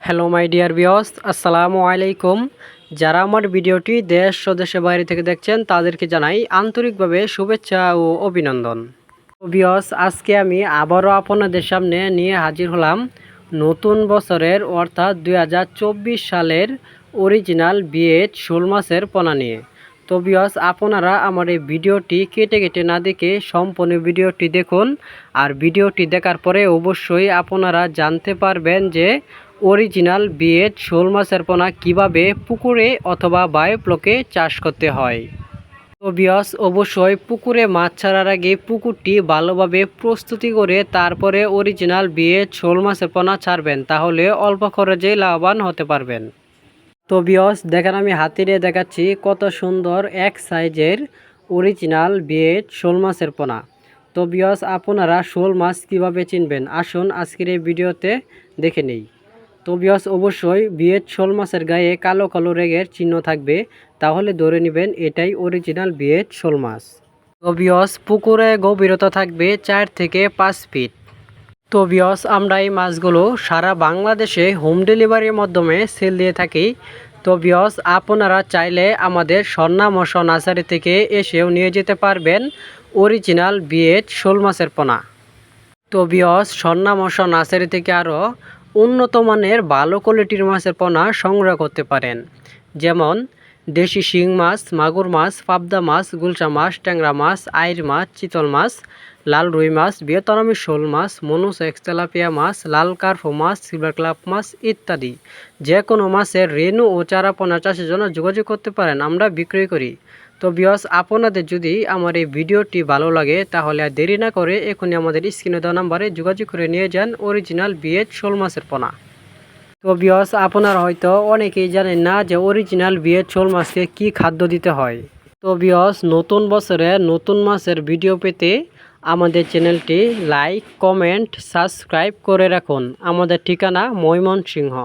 Hello my dear viewers, আসসালামু আলাইকুম। যারা আমার ভিডিওটি দেশ ও দেশের বাইরে থেকে দেখছেন তাদেরকে জানাই আন্তরিকভাবে শুভেচ্ছা ও অভিনন্দন। ভিউয়ার্স, আজকে আমি আবারও আপনাদের সামনে নিয়ে হাজির হলাম নতুন বছরের অর্থাৎ 2024 সালের অরিজিনাল বিএড শোল মাছের পোনা নিয়ে। তো ভিউয়ার্স, আপনারা আমার এই ভিডিওটি কেটে কেটে না দেখে সম্পূর্ণ ভিডিওটি দেখুন। আর ভিডিওটি দেখার পরে অবশ্যই আপনারা জানতে পারবেন যে অরিজিনাল বিএড শোল মাছের পোনা কীভাবে পুকুরে অথবা বায়োফ্লোকে চাষ করতে হয়। তো ভিউয়ার্স, অবশ্যই পুকুরে মাছ ছাড়ার আগে পুকুরটি ভালোভাবে প্রস্তুতি করে তারপরে অরিজিনাল বিএড শোল মাছের পোনা ছাড়বেন, তাহলে অল্প খরচে লাভবান হতে পারবেন। তো ভিউয়ার্স, দেখেন আমি হাতে নিয়ে দেখাচ্ছি কত সুন্দর এক সাইজের অরিজিনাল বিএড শোল মাছের পোনা। তো ভিউয়ার্স, আপনারা শোল মাছ কীভাবে চিনবেন আসুন আজকের এই ভিডিওতে দেখে নেই। তো ভিউয়ার্স, অবশ্যই বিএড শোল মাছের গায়ে কালো কালো রেগের চিহ্ন থাকবে, তাহলে ধরে নেবেন এটাই অরিজিনাল বিএড শোল মাছ। তো ভিউয়ার্স, পুকুরে গভীরতা থাকবে 4 থেকে 5 ফিট। তো ভিউয়ার্স, আমরা এই মাছগুলো সারা বাংলাদেশে হোম ডেলিভারির মাধ্যমে সেল দিয়ে থাকি। তো ভিউয়ার্স, আপনারা চাইলে আমাদের স্বর্ণা মৎস্য নার্সারি থেকে এসেও নিয়ে যেতে পারবেন অরিজিনাল বিএড শোল মাছের পোনা। তো ভিউয়ার্স, স্বর্ণা মৎস্য নার্সারি থেকে আরও উন্নত মানের ভালো কোয়ালিটির মাছের পোনা সংগ্রহ করতে পারেন, যেমন দেশি শিং মাছ, মাগুর মাছ, পাবদা মাছ, গুলশা মাছ, ট্যাংরা মাছ, আইর মাছ, চিতল মাছ, লাল রুই মাছ, ভিয়েতনামি শোল মাছ, মনুসেক্স তেলাপিয়া মাছ, লাল কার্পো মাছ, সিলভার ক্লাব মাছ ইত্যাদি। যে কোনো মাছের রেণু ও চারা পোনা চাষের জন্য যোগাযোগ করতে পারেন, আমরা বিক্রয় করি। তো ভিউয়ার্স, আপনাদের যদি আমার এই ভিডিওটি ভালো লাগে তাহলে আর দেরি না করে এখনই আমাদের স্ক্রিনে দেওয়া নাম্বারে যোগাযোগ করে নিয়ে যান অরিজিনাল বিএড শোল মাছের পোনা। তো ভিউয়ার্স, আপনারা হয়তো অনেকেই জানেন না যে অরিজিনাল বিএড শোল মাছকে কী খাদ্য দিতে হয়। তো ভিউয়ার্স, নতুন বছরে নতুন মাছের ভিডিও পেতে আমাদের চ্যানেলটি লাইক, কমেন্ট, সাবস্ক্রাইব করে রাখুন। আমাদের ঠিকানা ময়মনসিংহ।